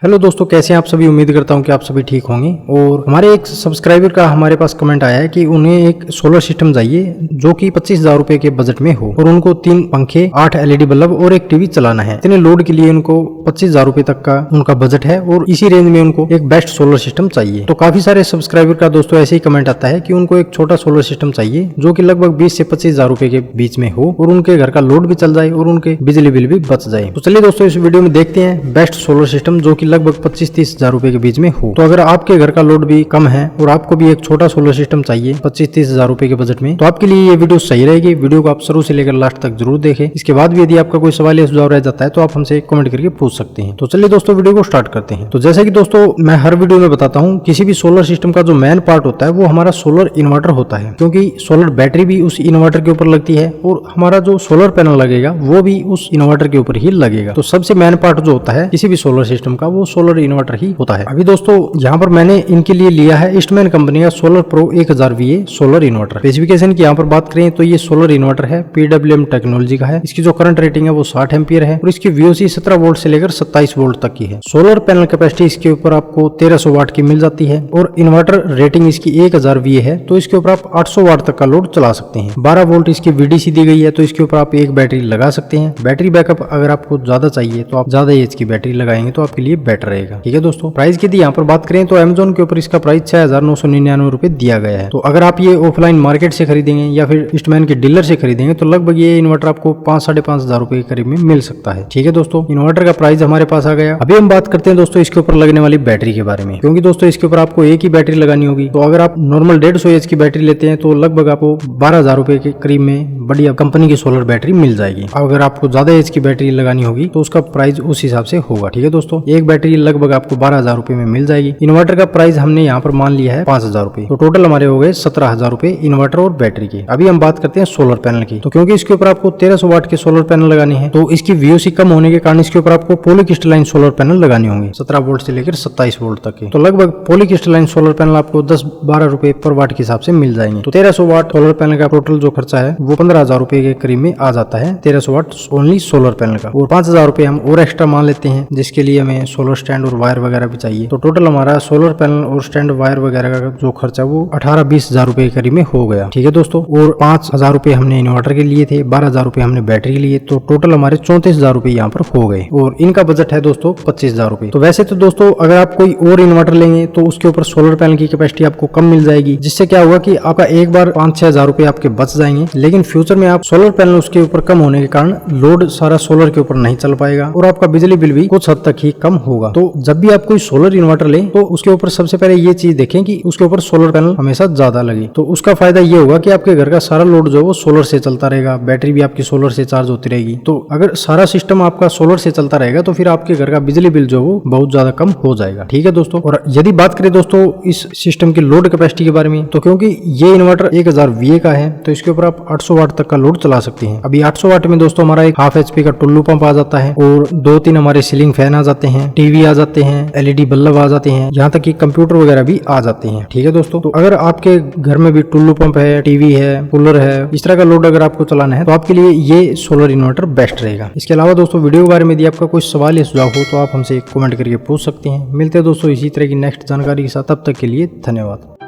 Hello दोस्तों, कैसे हैं आप सभी। उम्मीद करता हूं कि आप सभी ठीक होंगे। और हमारे एक सब्सक्राइबर का हमारे पास कमेंट आया है कि उन्हें एक सोलर सिस्टम चाहिए जो कि 25,000 रुपए के बजट में हो और उनको 3 पंखे, 8 एलईडी बल्ब और एक टीवी चलाना है। इतने लोड के लिए उनको 25,000 रुपए तक का उनका बजट है और इसी रेंज में उनको एक बेस्ट सोलर सिस्टम चाहिए। तो काफी सारे सब्सक्राइबर का दोस्तों ऐसे ही कमेंट आता है कि उनको एक छोटा सोलर सिस्टम चाहिए जो कि लगभग 20 से 25,000 रुपए के बीच में हो और उनके घर का लोड भी चल जाए और उनके बिजली बिल भी बच जाए। तो चलिए दोस्तों, इस वीडियो में देखते हैं बेस्ट सोलर सिस्टम जो कि लगभग 25-30,000 रुपए के बीच में हो। तो अगर आपके घर का लोड भी कम है और आपको भी एक छोटा सोलर सिस्टम चाहिए 25-30,000 रुपए के बजट में, तो आपके लिए ये वीडियो सही रहेगी। वीडियो को आप शुरू से लेकर लास्ट तक जरूर देखें। इसके बाद भी यदि आपका कोई सवाल या सुझाव रह जाता है तो आप हमसे कमेंट करके पूछ सकते हैं। तो चलिए दोस्तों, वीडियो को स्टार्ट करते हैं। तो जैसे कि दोस्तों मैं हर वीडियो में बताता हूँ, किसी भी सोलर सिस्टम का जो मेन पार्ट होता है वो हमारा सोलर इन्वर्टर होता है, क्योंकि सोलर बैटरी भी उस इन्वर्टर के ऊपर लगती है और हमारा जो सोलर पैनल लगेगा वो भी उस इन्वर्टर के ऊपर ही लगेगा। तो सबसे मेन पार्ट जो होता है किसी भी सोलर सिस्टम का वो सोलर इन्वर्टर ही होता है। अभी दोस्तों यहाँ पर मैंने इनके लिए लिया है ईस्टमैन कंपनी का solar pro 1000 VA solar inverter. Specification की यहाँ पर बात करें तो ये सोलर इन्वर्टर है, PWM टेक्नोलॉजी का है। इसकी जो करंट रेटिंग है वो 60 एम्पियर है और इसकी VOC 17 वोल्ट से लेकर 27 वोल्ट तक की है। सोलर पैनल कैपेसिटी इसके ऊपर आपको 1300 वाट की मिल जाती है और इन्वर्टर रेटिंग इसकी 1000 VA है, तो इसके ऊपर आप 800 वाट तक का लोड चला सकते हैं। 12 वोल्ट इसकी VDC दी गई है, तो इसके ऊपर आप एक बैटरी लगा सकते हैं। बैटरी बैकअप अगर आपको ज्यादा चाहिए तो आप ज्यादा एच की बैटरी लगाएंगे तो आपके लिए बेटर रहेगा। ठीक है दोस्तों, प्राइस की यहाँ पर बात करें तो अमेजोन के ऊपर इसका प्राइस 6,999 रुपए दिया गया है। तो अगर आप ये ऑफलाइन मार्केट से खरीदेंगे या फिर ईस्टमैन के डीलर से खरीदेंगे तो लगभग ये इन्वर्टर आपको 5-5,500 रुपए के करीब में मिल सकता है। ठीक है दोस्तों, इन्वर्टर का प्राइस हमारे पास आ गया। अभी हम बात करते हैं दोस्तों इसके ऊपर लगने वाली बैटरी के बारे में, क्योंकि दोस्तों इसके ऊपर आपको एक ही बैटरी लगानी होगी। तो अगर आप नॉर्मल 150 एच की बैटरी लेते हैं तो लगभग आपको 12,000 रुपए के करीब में बढ़िया कंपनी की सोलर बैटरी मिल जाएगी। अगर आपको ज्यादा एच की बैटरी लगानी होगी तो उसका प्राइस उस हिसाब से होगा। ठीक है दोस्तों, एक बैटरी लगभग आपको 12,000 रुपए में मिल जाएगी। इन्वर्टर का प्राइस हमने यहाँ पर मान लिया है 5,000 रुपए, तो टोटल हमारे हो गए 17,000 रुपए इन्वर्टर और बैटरी के। अभी हम बात करते हैं सोलर पैनल की। तो क्योंकि इसके ऊपर आपको 1300 वाट के सोलर पैनल लगाने हैं तो इसकी VOC कम होने के कारण इसके ऊपर आपको पॉलीक्रिस्टलाइन सोलर पैनल लगाने होंगे 17 वोल्ट से लेकर 27 वोल्ट तक के। तो लगभग पॉलीक्रिस्टलाइन सोलर पैनल आपको 10-12 रुपए पर वाट के हिसाब से मिल जाएंगे। तो 1300 वाट सोलर पैनल का टोटल जो खर्चा है वो 15,000 रुपए के करीब में आ जाता है 1300 वाट ओनली सोलर पैनल का। और 5,000 रुपए हम और एक्स्ट्रा मान लेते हैं जिसके लिए हमें सोलर स्टैंड और वायर वगैरह भी चाहिए। तो टोटल हमारा सोलर पैनल और स्टैंड वायर वगैरह का जो खर्चा वो 18-20 हजार रुपए के करीब में हो गया। ठीक है दोस्तों, और 5,000 रुपए हमने इन्वर्टर के लिए थे, 12,000 रुपए हमने बैटरी के लिए, तो टोटल हमारे 34,000 रुपए यहाँ पर हो गए। और इनका बजट है दोस्तों 25,000 रुपए। तो वैसे तो दोस्तों अगर आप कोई और इन्वर्टर लेंगे तो उसके ऊपर सोलर पैनल की कैपेसिटी आपको कम मिल जाएगी, जिससे क्या होगा कि आपका एक बार 5-6 हजार रुपए आपके बच जाएंगे। लेकिन फ्यूचर में आप सोलर पैनल उसके ऊपर कम होने के कारण लोड सारा सोलर के ऊपर नहीं चल पाएगा और आपका बिजली बिल भी कुछ हद तक ही कम होगा। तो जब भी आप कोई सोलर इन्वर्टर लें तो उसके ऊपर सबसे पहले ये चीज देखें कि उसके ऊपर सोलर पैनल हमेशा ज्यादा लगे। तो उसका फायदा ये होगा कि आपके घर का सारा लोड जो है वो सोलर से चलता रहेगा, बैटरी भी आपकी सोलर से चार्ज होती रहेगी। तो अगर सारा सिस्टम आपका सोलर से चलता रहेगा तो फिर आपके घर का बिजली बिल जो वो बहुत ज्यादा कम हो जाएगा। ठीक है दोस्तों, और यदि बात करें दोस्तों इस सिस्टम की लोड कैपेसिटी के बारे में, तो क्योंकि ये इन्वर्टर 1000 VA का है तो इसके ऊपर आप 800 वाट तक का लोड चला सकते हैं। अभी 800 वाट में दोस्तों हमारा एक 1/2 HP का टुल्लू पंप आ जाता है और 2-3 हमारे सीलिंग फैन आ जाते हैं, टीवी आ जाते हैं, LED बल्ब आ जाते हैं, यहाँ तक कि कंप्यूटर वगैरह भी आ जाते हैं। ठीक है दोस्तों, तो अगर आपके घर में भी टुल्लू पंप है, टीवी है, कूलर है, इस तरह का लोड अगर आपको चलाना है तो आपके लिए ये सोलर इन्वर्टर बेस्ट रहेगा। इसके अलावा दोस्तों वीडियो के बारे में यदि आपका कोई सवाल या सुझाव हो तो आप हमसे कमेंट करके पूछ सकते हैं। मिलते हैं दोस्तों इसी तरह की नेक्स्ट जानकारी के साथ, तब तक के लिए धन्यवाद।